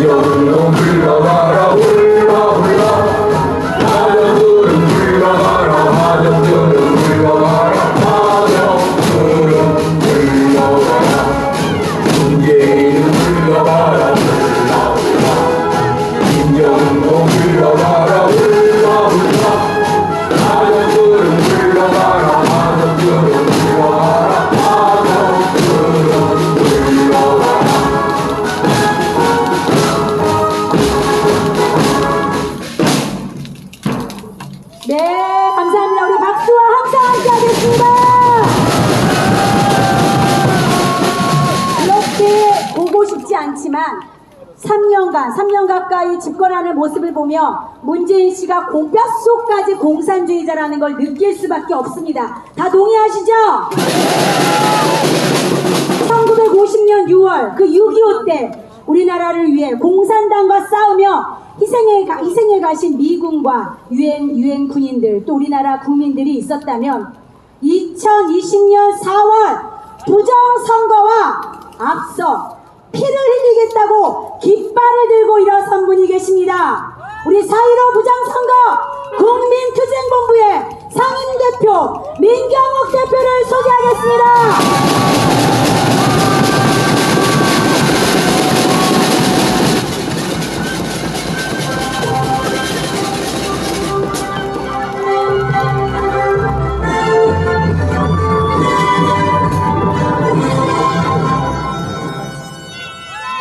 인정으로 흘러가라 훌라 훌라 화정들은 흘러가라 화정들은 흘러가라 화정들은 흘러가라 문재인은 흘러가라 훌라 훌라 인정으로 흘러가라 훌라 훌라 화정들은 흘러가라 화정들은 흘러가라 네, 감사합니다. 우리 박수와 함께 하겠습니다. 이렇게 보고 싶지 않지만 3년 가까이 집권하는 모습을 보며 문재인 씨가 뼈속까지 공산주의자라는 걸 느낄 수밖에 없습니다. 다 동의하시죠? 1950년 6월 그 6.25 때 우리나라를 위해 공산당과 싸우며 희생해 가신 미군과 유엔 군인들 또 우리나라 국민들이 있었다면 2020년 4월 부정선거와 앞서 피를 흘리겠다고 깃발을 들고 일어선 분이 계십니다. 우리 4.15 부정선거 국민투쟁본부의 상임대표 민경욱 대표를 소개하겠습니다.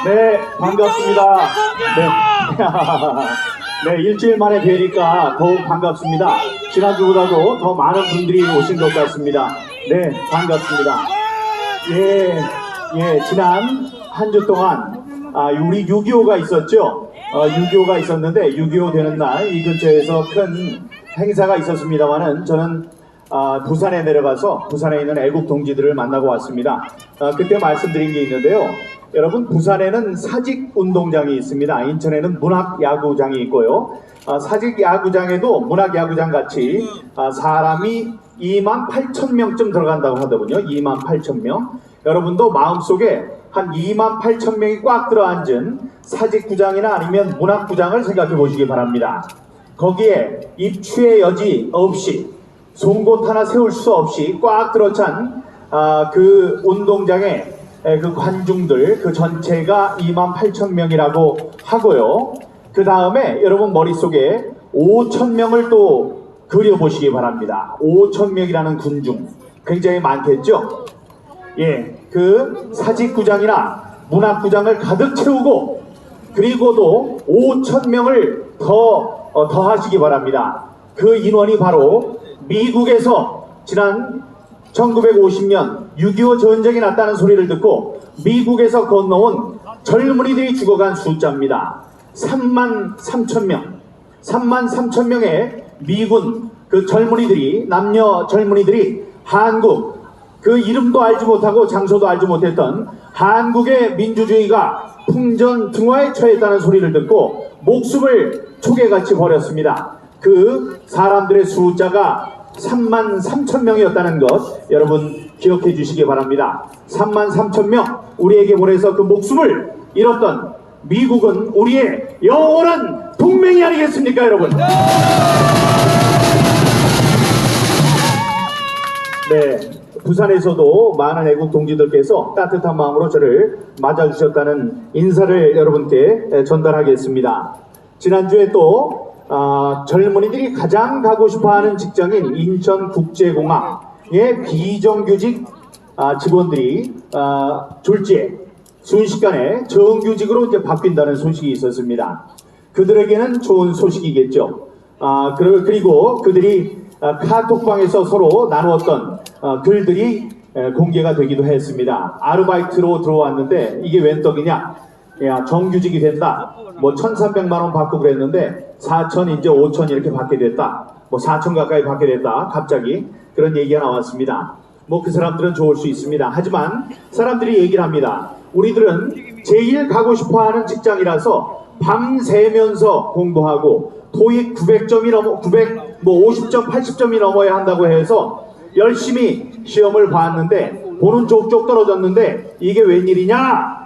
네, 반갑습니다. 네, 일주일 만에 뵈니까 더욱 반갑습니다. 지난주보다도 더 많은 분들이 오신 것 같습니다. 네, 반갑습니다. 지난 한 주 동안 우리 6.25가 있었죠. 6.25가 있었는데 6.25 되는 날 이 근처에서 큰 행사가 있었습니다만은 저는 부산에 내려가서 부산에 있는 애국 동지들을 만나고 왔습니다. 그때 말씀드린 게 있는데요. 여러분, 부산에는 사직운동장이 있습니다. 인천에는 문학야구장이 있고요. 사직야구장에도 문학야구장 같이 사람이 28,000명쯤 들어간다고 하더군요. 28,000명. 여러분도 마음속에 한 28,000명이 꽉 들어앉은 사직구장이나 아니면 문학구장을 생각해 보시기 바랍니다. 거기에 입추의 여지 없이 송곳 하나 세울 수 없이 꽉 들어찬 그 운동장에 그 관중들 그 전체가 28,000명이라고 하고요. 그 다음에 여러분 머릿속에 5,000명을 또 그려보시기 바랍니다. 5,000명이라는 군중 굉장히 많겠죠? 그 사직구장이나 문학구장을 가득 채우고 그리고도 5,000명을 더 하시기 바랍니다. 그 인원이 바로 미국에서 지난 1950년 6.25 전쟁이 났다는 소리를 듣고 미국에서 건너온 젊은이들이 죽어간 숫자입니다. 33,000명. 33,000명의 미군 그 젊은이들이, 남녀 젊은이들이 한국, 그 이름도 알지 못하고 장소도 알지 못했던 한국의 민주주의가 풍전등화에 처했다는 소리를 듣고 목숨을 초계같이 버렸습니다. 그 사람들의 숫자가 33,000명이었다는 것 여러분 기억해 주시기 바랍니다. 33,000명 우리에게 보내서 그 목숨을 잃었던 미국은 우리의 영원한 동맹이 아니겠습니까, 여러분? 네, 부산에서도 많은 애국 동지들께서 따뜻한 마음으로 저를 맞아주셨다는 인사를 여러분께 전달하겠습니다. 지난주에 또 젊은이들이 가장 가고 싶어하는 직장인 인천국제공항의 비정규직 직원들이 졸지에 순식간에 정규직으로 이제 바뀐다는 소식이 있었습니다. 그들에게는 좋은 소식이겠죠. 그리고 그들이 카톡방에서 서로 나누었던 글들이 공개가 되기도 했습니다. 아르바이트로 들어왔는데 이게 웬 떡이냐? 야, 정규직이 된다. 뭐 1,300만 원 받고 그랬는데 4,000 이제 5,000 이렇게 받게 됐다. 뭐 4,000 가까이 받게 됐다. 갑자기 그런 얘기가 나왔습니다. 뭐 그 사람들은 좋을 수 있습니다. 하지만 사람들이 얘기를 합니다. 우리들은 제일 가고 싶어하는 직장이라서 밤 새면서 공부하고 토익 900점이 넘어 50점 80점이 넘어야 한다고 해서 열심히 시험을 봤는데 보는 족족 떨어졌는데 이게 웬일이냐?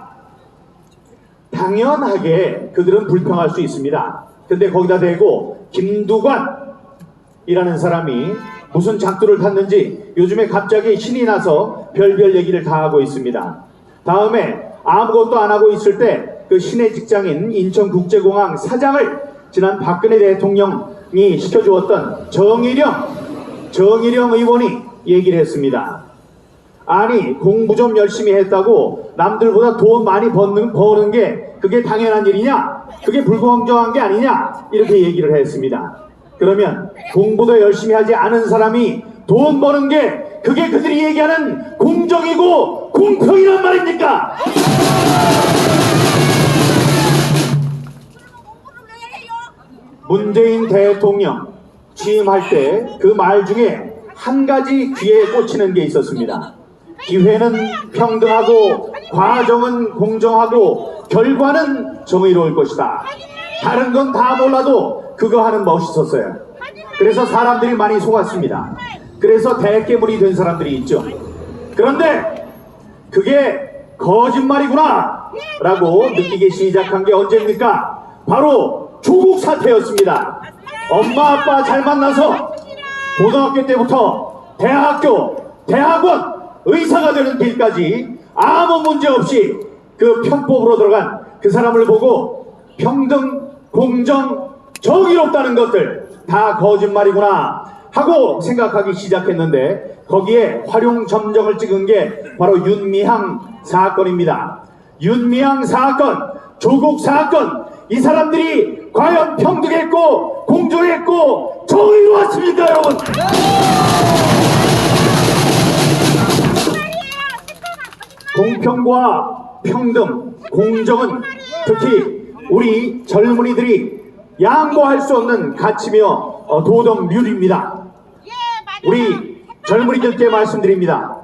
당연하게 그들은 불평할 수 있습니다. 근데 거기다 대고 김두관이라는 사람이 무슨 작두를 탔는지 요즘에 갑자기 신이 나서 별별 얘기를 다 하고 있습니다. 다음에 아무것도 안 하고 있을 때 그 신의 직장인 인천국제공항 사장을 지난 박근혜 대통령이 시켜주었던 정일영 의원이 얘기를 했습니다. 아니, 공부 좀 열심히 했다고 남들보다 돈 많이 버는 게 그게 당연한 일이냐? 그게 불공정한 게 아니냐? 이렇게 얘기를 했습니다. 그러면 공부도 열심히 하지 않은 사람이 돈 버는 게 그게 그들이 얘기하는 공정이고 공평이란 말입니까? 문재인 대통령 취임할 때 그 말 중에 한 가지 귀에 꽂히는 게 있었습니다. 기회는 평등하고 과정은 공정하고 결과는 정의로울 것이다. 다른 건 다 몰라도 그거 하는 멋있었어요. 그래서 사람들이 많이 속았습니다. 그래서 대깨물이 된 사람들이 있죠. 그런데 그게 거짓말이구나 라고 느끼기 시작한 게 언제입니까? 바로 조국 사태였습니다. 엄마 아빠 잘 만나서 고등학교 때부터 대학원, 의사가 되는 길까지 아무 문제 없이 그 편법으로 들어간 그 사람을 보고 평등, 공정, 정의롭다는 것들 다 거짓말이구나 하고 생각하기 시작했는데 거기에 활용점정을 찍은 게 바로 윤미향 사건입니다. 윤미향 사건, 조국 사건, 이 사람들이 과연 평등했고 공정했고 정의로웠습니까, 여러분? 공평과 평등, 공정은 특히 우리 젊은이들이 양보할 수 없는 가치며 도덕률입니다. 우리 젊은이들께 말씀드립니다.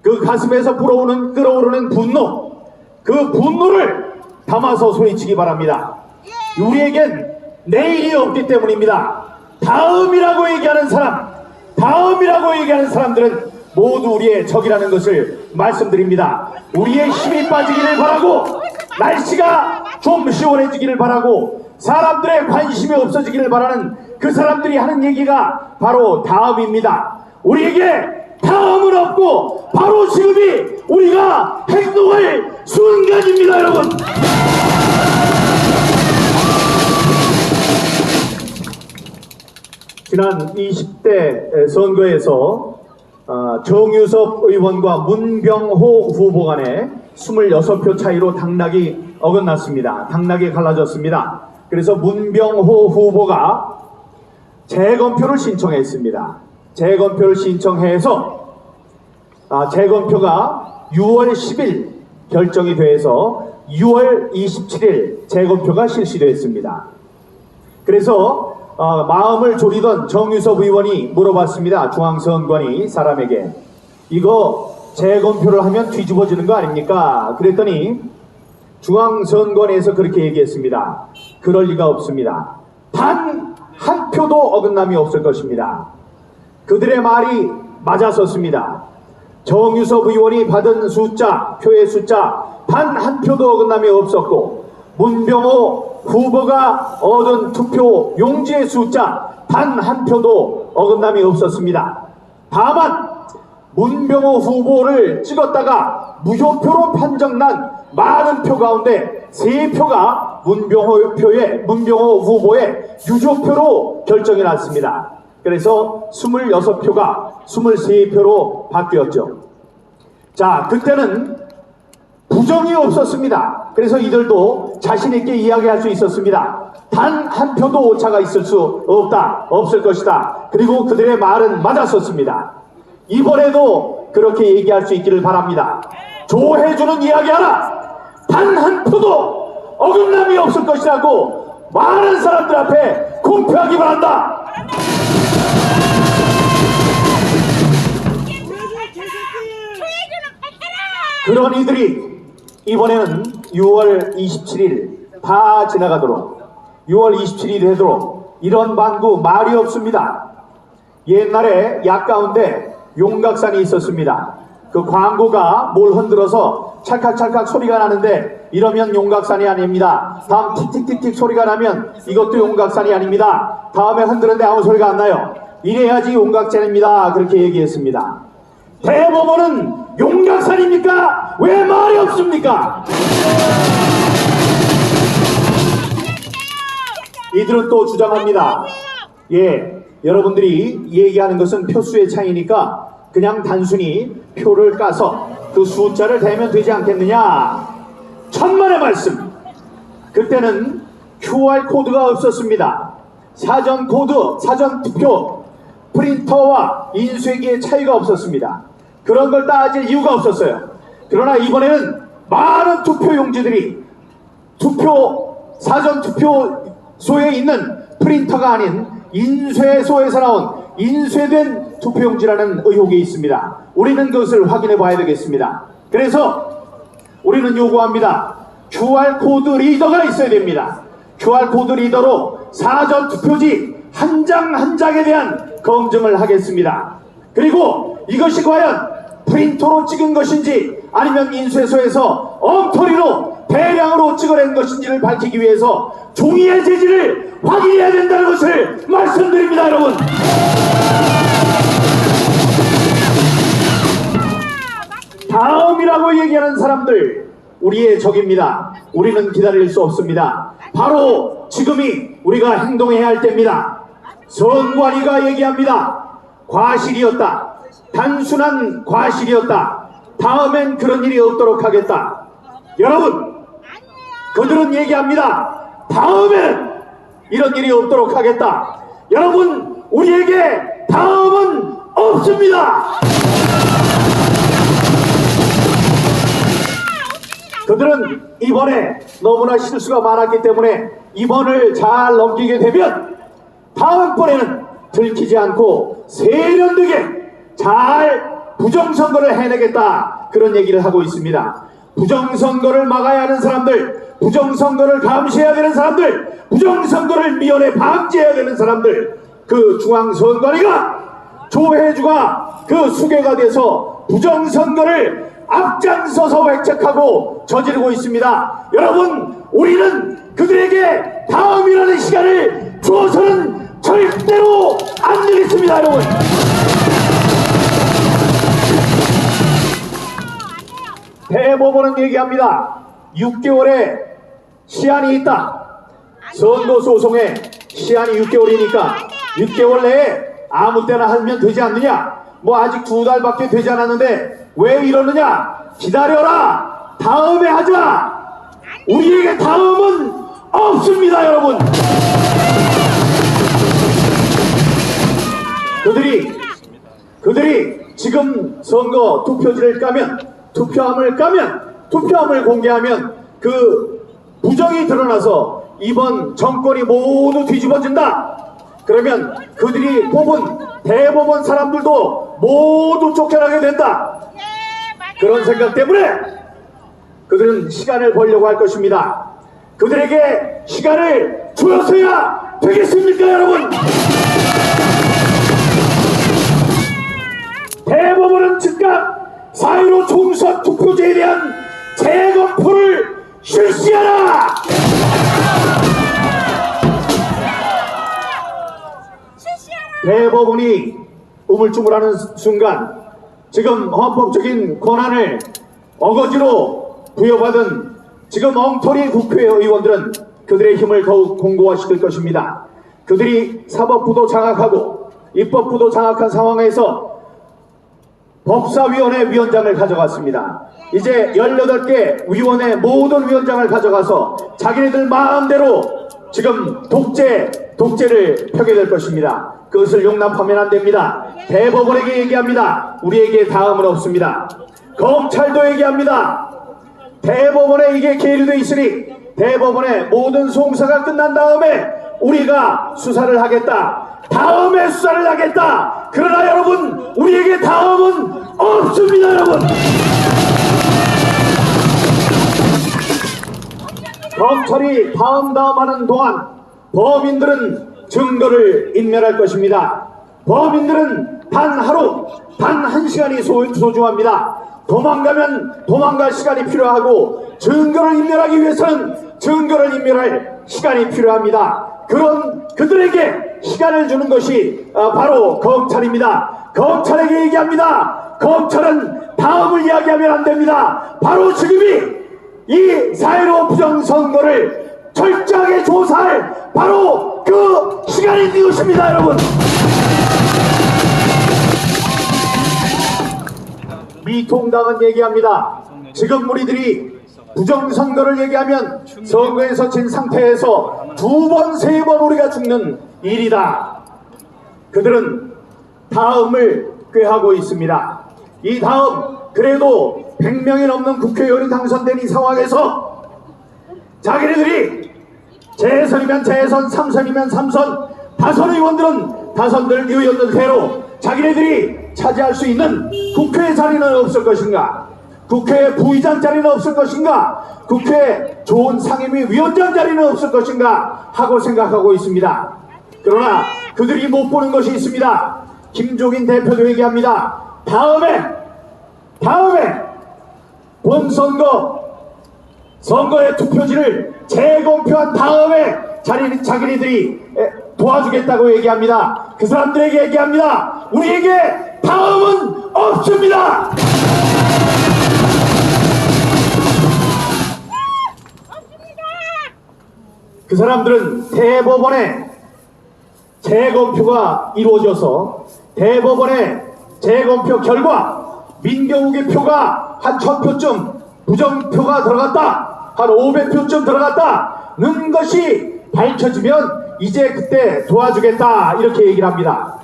그 가슴에서 끓어오르는 분노, 그 분노를 담아서 소리치기 바랍니다. 우리에겐 내일이 없기 때문입니다. 다음이라고 얘기하는 사람들은 모두 우리의 적이라는 것을 말씀드립니다. 우리의 힘이 빠지기를 바라고, 날씨가 좀 시원해지기를 바라고, 사람들의 관심이 없어지기를 바라는 그 사람들이 하는 얘기가 바로 다음입니다. 우리에게 다음은 없고 바로 지금이 우리가 행동할 순간입니다, 여러분. 지난 20대 선거에서 정유섭 의원과 문병호 후보 간에 26표 차이로 당락이 어긋났습니다. 당락이 갈라졌습니다. 그래서 문병호 후보가 재검표를 신청했습니다. 재검표를 신청해서 재검표가 6월 10일 결정이 돼서 6월 27일 재검표가 실시됐습니다. 그래서 마음을 졸이던 정유섭 의원이 물어봤습니다. 중앙선관위 사람에게 이거 재검표를 하면 뒤집어지는 거 아닙니까? 그랬더니 중앙선관위에서 그렇게 얘기했습니다. 그럴 리가 없습니다. 단 한 표도 어긋남이 없을 것입니다. 그들의 말이 맞았었습니다. 정유섭 의원이 받은 표의 숫자 단 한 표도 어긋남이 없었고, 문병호 후보가 얻은 투표 용지의 숫자 단 한 표도 어긋남이 없었습니다. 다만 문병호 후보를 찍었다가 무효표로 판정난 많은 표 가운데 3표가 문병호 후보의 유효표로 결정이 났습니다. 그래서 26표가 23표로 바뀌었죠. 자, 그때는 부정이 없었습니다. 그래서 이들도 자신있게 이야기할 수 있었습니다. 단 한 표도 오차가 있을 수 없을 것이다. 그리고 그들의 말은 맞았었습니다. 이번에도 그렇게 얘기할 수 있기를 바랍니다. 조혜주는 이야기하라. 단 한 표도 어긋남이 없을 것이라고 많은 사람들 앞에 공표하기 바란다. 그런 이들이 이번에는 6월 27일 다 지나가도록, 6월 27일이 되도록 이런 방구 말이 없습니다. 옛날에 약 가운데 용각산이 있었습니다. 그 광고가 뭘 흔들어서 찰칵찰칵 소리가 나는데 이러면 용각산이 아닙니다. 다음 틱틱틱틱 소리가 나면 이것도 용각산이 아닙니다. 다음에 흔드는데 아무 소리가 안 나요. 이래야지 용각산입니다. 그렇게 얘기했습니다. 대법원은 용각산입니까? 왜 말이 없습니까? 이들은 또 주장합니다. 예, 여러분들이 얘기하는 것은 표수의 차이니까 그냥 단순히 표를 까서 그 숫자를 대면 되지 않겠느냐. 천만의 말씀. 그때는 QR코드가 없었습니다. 사전코드, 사전투표, 프린터와 인쇄기의 차이가 없었습니다. 그런 걸 따질 이유가 없었어요. 그러나 이번에는 많은 투표용지들이 사전투표소에 있는 프린터가 아닌 인쇄소에서 나온 인쇄된 투표용지라는 의혹이 있습니다. 우리는 그것을 확인해 봐야 되겠습니다. 그래서 우리는 요구합니다. QR코드 리더가 있어야 됩니다. QR코드 리더로 사전투표지 한 장 한 장에 대한 검증을 하겠습니다. 그리고 이것이 과연 프린터로 찍은 것인지 아니면 인쇄소에서 엉터리로 대량으로 찍어낸 것인지를 밝히기 위해서 종이의 재질을 확인해야 된다는 것을 말씀드립니다, 여러분. 다음이라고 얘기하는 사람들 우리의 적입니다. 우리는 기다릴 수 없습니다. 바로 지금이 우리가 행동해야 할 때입니다. 선관위가 얘기합니다. 과실이었다. 단순한 과실이었다. 다음엔 그런 일이 없도록 하겠다. 여러분, 그들은 얘기합니다. 다음엔 이런 일이 없도록 하겠다. 여러분, 우리에게 다음은 없습니다. 그들은 이번에 너무나 실수가 많았기 때문에 이번을 잘 넘기게 되면 다음번에는 들키지 않고 세련되게 잘 부정선거를 해내겠다, 그런 얘기를 하고 있습니다. 부정선거를 막아야 하는 사람들, 부정선거를 감시해야 되는 사람들, 부정선거를 미연에 방지해야 되는 사람들, 그 중앙선관위가 조혜주가 그 수괴가 돼서 부정선거를 앞장서서 획책하고 저지르고 있습니다. 여러분, 우리는 그들에게 다음이라는 시간을 주어서는 절대로 안 되겠습니다, 여러분. 대법원은 얘기합니다. 6개월의 시한이 있다. 선거소송에 시한이 6개월이니까 6개월 내에 아무 때나 하면 되지 않느냐. 뭐 아직 2달밖에 되지 않았는데 왜 이러느냐. 기다려라. 다음에 하자. 우리에게 다음은 없습니다, 여러분. 그들이 지금 선거 투표지를 까면, 투표함을 공개하면 그 부정이 드러나서 이번 정권이 모두 뒤집어진다. 그러면 그들이 뽑은 대법원 사람들도 모두 쫓겨나게 된다. 그런 생각 때문에 그들은 시간을 벌려고 할 것입니다. 그들에게 시간을 주어서야 되겠습니까, 여러분? 대법원은 즉각 4.15 총선 투표제에 대한 재검표를 실시하라! 대법원이 우물쭈물하는 순간 지금 헌법적인 권한을 어거지로 부여받은 지금 엉터리 국회의원들은 그들의 힘을 더욱 공고화시킬 것입니다. 그들이 사법부도 장악하고 입법부도 장악한 상황에서 법사위원회 위원장을 가져갔습니다. 이제 18개 위원회 모든 위원장을 가져가서 자기네들 마음대로 지금 독재를 펴게 될 것입니다. 그것을 용납하면 안 됩니다. 대법원에게 얘기합니다. 우리에게 다음은 없습니다. 검찰도 얘기합니다. 대법원에 이게 계류되어 있으니 대법원의 모든 송사가 끝난 다음에 우리가 수사를 하겠다. 다음에 수사를 하겠다. 그러나 여러분, 우리에게 다음은 없습니다, 여러분. 검찰이 다음 하는 동안 범인들은 증거를 인멸할 것입니다. 범인들은 단 하루, 단 1시간이 소중합니다. 도망가면 도망갈 시간이 필요하고 증거를 인멸하기 위해서는 증거를 인멸할 시간이 필요합니다. 그런 그들에게 시간을 주는 것이 바로 검찰입니다. 검찰에게 얘기합니다. 검찰은 다음을 이야기하면 안 됩니다. 바로 지금이 이 4.15 부정선거를 철저하게 조사할 바로 그 시간이 되었습니다, 여러분. 미통당은 얘기합니다. 지금 우리들이 부정선거를 얘기하면 선거에서 진 상태에서 2번, 3번 우리가 죽는 일이다. 그들은 다음을 꾀하고 있습니다. 이 다음 그래도 100명이 넘는 국회의원이 당선된 이 상황에서 자기네들이 재선이면 재선, 3선이면 3선, 다선 의원들은 다선들 의원들대로 자기네들이 차지할 수 있는 국회 자리는 없을 것인가, 국회 부의장 자리는 없을 것인가, 국회 좋은 상임위 위원장 자리는 없을 것인가 하고 생각하고 있습니다. 그러나 그들이 못 보는 것이 있습니다. 김종인 대표도 얘기합니다. 다음에 선거의 투표지를 재검표한 다음에 자기네들이 도와주겠다고 얘기합니다. 그 사람들에게 얘기합니다. 우리에게 다음은 없습니다. 그 사람들은 대법원에 재검표가 이루어져서 대법원의 재검표 결과 민경욱의 표가 한 1000표쯤, 부정표가 들어갔다, 한 500표쯤 들어갔다는 것이 밝혀지면 이제 그때 도와주겠다, 이렇게 얘기를 합니다.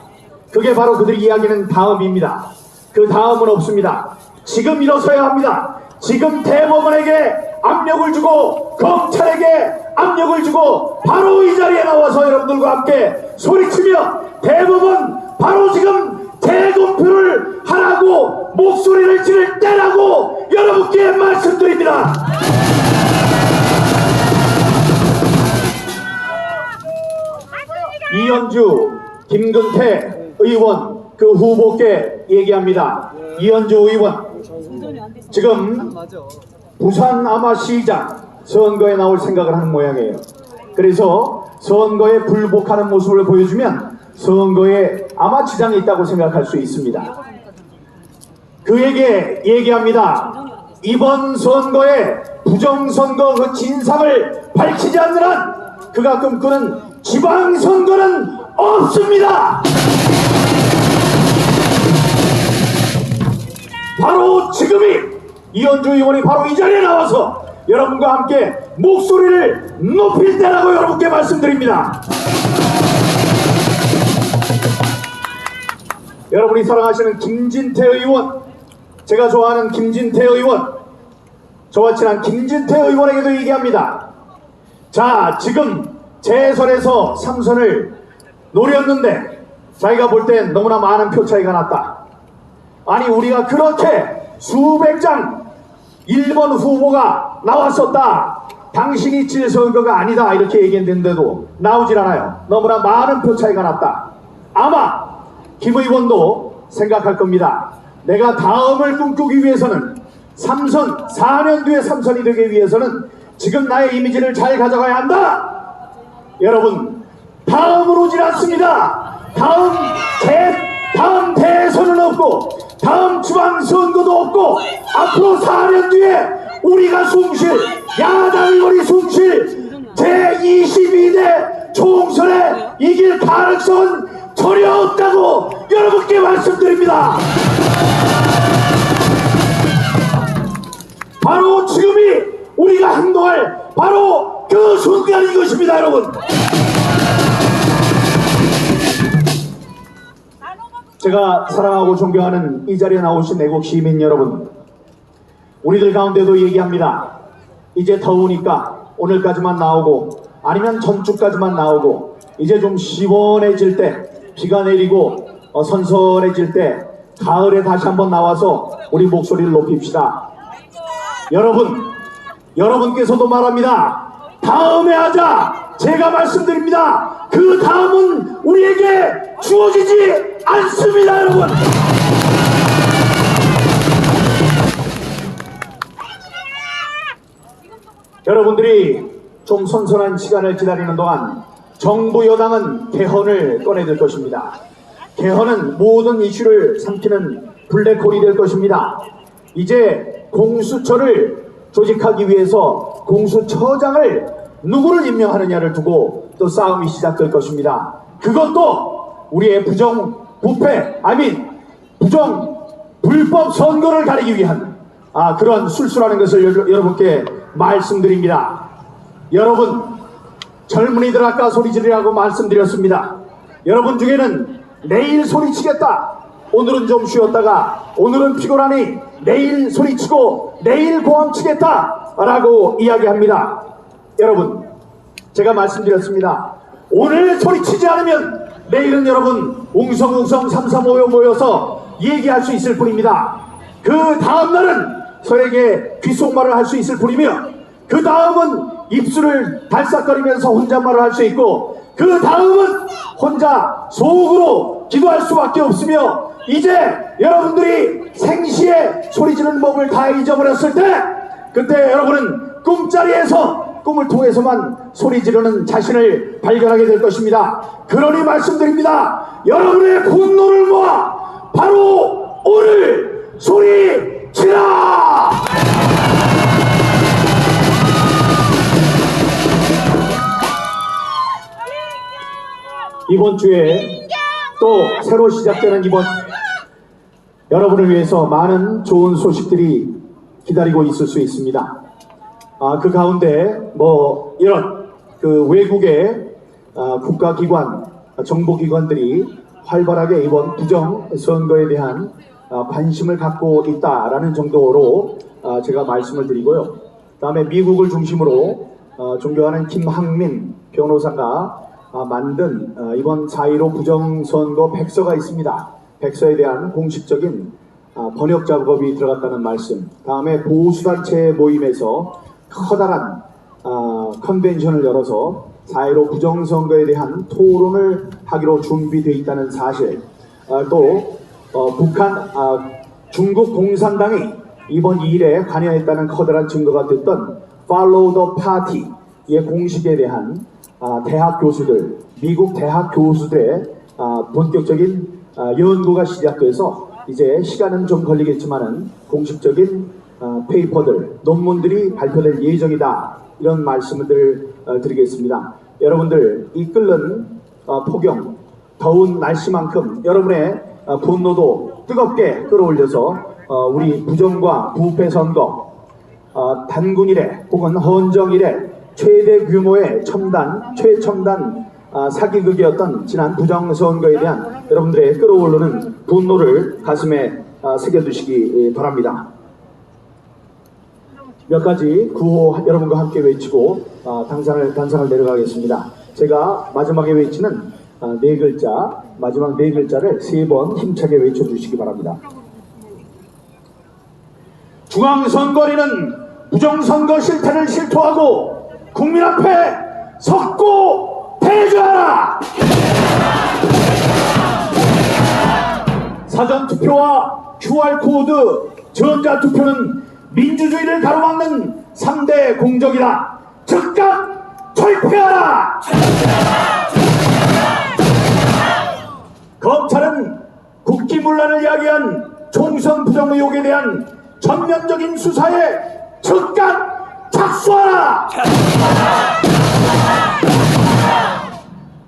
그게 바로 그들이 이야기하는 다음입니다. 그 다음은 없습니다. 지금 일어서야 합니다. 지금 대법원에게 압력을 주고 검찰에게 압력을 주고 바로 이 자리에 나와서 여러분들과 함께 소리치며 대법원 바로 지금 재검표를 하라고 목소리를 지를 때라고 여러분께 말씀드립니다. 이현주, 김근태 의원 그 후보께 얘기합니다. 이현주 의원, 지금 부산 아마시장 선거에 나올 생각을 하는 모양이에요. 그래서 선거에 불복하는 모습을 보여주면 선거에 아마 지장이 있다고 생각할 수 있습니다. 그에게 얘기합니다. 이번 선거에 부정선거 그 진상을 밝히지 않는 한 그가 꿈꾸는 지방선거는 없습니다. 바로 지금이 이현주 의원이 바로 이 자리에 나와서 여러분과 함께 목소리를 높일 때라고 여러분께 말씀드립니다. 여러분이 사랑하시는 김진태 의원, 제가 좋아하는 김진태 의원, 저와 친한 김진태 의원에게도 얘기합니다. 자, 지금 재선에서 3선을 노렸는데 자기가 볼 땐 너무나 많은 표 차이가 났다. 아니, 우리가 그렇게 수백 장 1번 후보가 나왔었다. 당신이 질 선거가 아니다. 이렇게 얘기했는데도 나오질 않아요. 너무나 많은 표 차이가 났다. 아마 김 의원도 생각할 겁니다. 내가 다음을 꿈꾸기 위해서는 3선, 4년 뒤에 3선이 되기 위해서는 지금 나의 이미지를 잘 가져가야 한다. 여러분, 다음으로 오질 않습니다. 다음 대선은 없고 다음 지방선거도 없고 앞으로 4년 뒤에 우리가 숨쉴 야당 의원이 숨쉴 제22대 총선에 이길 가능성은 전혀 없다고 여러분께 말씀드립니다. 바로 지금이 우리가 행동할 바로 그 순간인 것입니다, 여러분. 제가 사랑하고 존경하는 이 자리에 나오신 애국 시민 여러분, 우리들 가운데도 얘기합니다. 이제 더우니까 오늘까지만 나오고 아니면 전주까지만 나오고 이제 좀 시원해질 때, 비가 내리고 선선해질 때 가을에 다시 한번 나와서 우리 목소리를 높입시다. 여러분께서도 말합니다. 다음에 하자. 제가 말씀드립니다. 그 다음은 우리에게 주어지지 않습니다, 여러분. 여러분들이 좀 선선한 시간을 기다리는 동안 정부 여당은 개헌을 꺼내들 것입니다. 개헌은 모든 이슈를 삼키는 블랙홀이 될 것입니다. 이제 공수처를 조직하기 위해서 공수처장을 누구를 임명하느냐를 두고 또 싸움이 시작될 것입니다. 그것도 우리의 불법 선거를 가리기 위한 그런 술수라는 것을 여러분께 말씀드립니다. 여러분, 젊은이들 아까 소리 지르라고 말씀드렸습니다. 여러분 중에는 내일 소리치겠다, 오늘은 좀 쉬었다가 오늘은 피곤하니 내일 소리치고 내일 고함치겠다 라고 이야기합니다. 여러분, 제가 말씀드렸습니다. 오늘 소리치지 않으면 내일은 여러분 웅성웅성 335여 모여서 얘기할 수 있을 뿐입니다. 그 다음날은 서로에게 귓속말을 할 수 있을 뿐이며, 그 다음은 입술을 달싹거리면서 혼잣말을 할 수 있고, 그 다음은 혼자 속으로 기도할 수밖에 없으며, 이제 여러분들이 생시에 소리 지르는 법을 다 잊어버렸을 때, 그때 여러분은 꿈자리에서 꿈을 통해서만 소리 지르는 자신을 발견하게 될 것입니다. 그러니 말씀드립니다. 여러분의 분노를 모아 바로 오늘 소리 지라! 이번 주에 또 새로 시작되는 여러분을 위해서 많은 좋은 소식들이 기다리고 있을 수 있습니다. 그 가운데 이런 외국의 국가기관, 정보기관들이 활발하게 이번 부정선거에 대한 관심을 갖고 있다라는 정도로 제가 말씀을 드리고요. 다음에 미국을 중심으로 존경하는 김학민 변호사가 만든 이번 4.15 부정선거 백서가 있습니다. 백서에 대한 공식적인 번역 작업이 들어갔다는 말씀, 다음에 보수단체 모임에서 커다란 컨벤션을 열어서 4.15 부정선거에 대한 토론을 하기로 준비되어 있다는 사실, 또 중국 공산당이 이번 이 일에 관여했다는 커다란 증거가 됐던 Follow the Party의 공식에 대한 대학 교수들, 미국 대학 교수들의 본격적인 연구가 시작돼서 이제 시간은 좀 걸리겠지만은 공식적인 페이퍼들, 논문들이 발표될 예정이다, 이런 말씀을 드리겠습니다. 여러분들, 이 끓는 폭염, 더운 날씨만큼 여러분의 분노도 뜨겁게 끌어올려서 우리 부정과 부패 선거, 단군 이래 혹은 헌정 이래 최대 규모의 최첨단 사기극이었던 지난 부정선거에 대한 여러분들의 끌어오르는 분노를 가슴에 새겨두시기 바랍니다. 몇 가지 구호 여러분과 함께 외치고 단상을 내려가겠습니다. 제가 마지막에 외치는 마지막 네 글자를 3번 힘차게 외쳐주시기 바랍니다. 중앙선거리는 부정선거 실태를 실토하고 국민 앞에 섰고 대주하라! 사전투표와 QR코드, 전자투표는 민주주의를 가로막는 3대 공적이다. 즉각 철폐하라! 검찰은 국기문란을 야기한 총선 부정 의혹에 대한 전면적인 수사에 즉각 착수하라!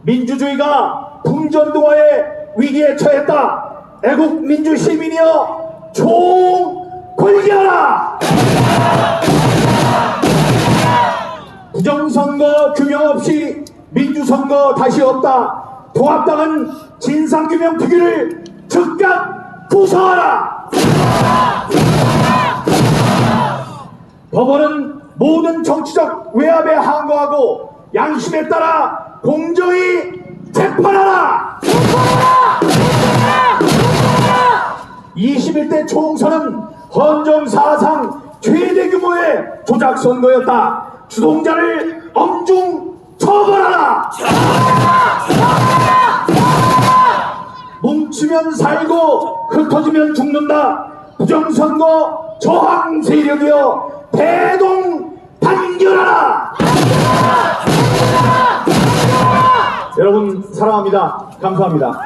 민주주의가 풍전등화의 위기에 처했다. 애국 민주 시민이여 총 골기하라! 부정선거 규명 없이 민주선거 다시 없다. 통합당은 진상규명 특위를 즉각 구성하라! 법원은 모든 정치적 외압에 항거하고 양심에 따라 공정히 재판하라! 21대 총선은 헌정사상 최대 규모의 조작선거였다. 주동자를 엄중 처벌하라! 뭉치면 살고 흩어지면 죽는다. 부정선거 저항 세력이여 대동단결하라! 단결하라! 여러분 사랑합니다. 감사합니다.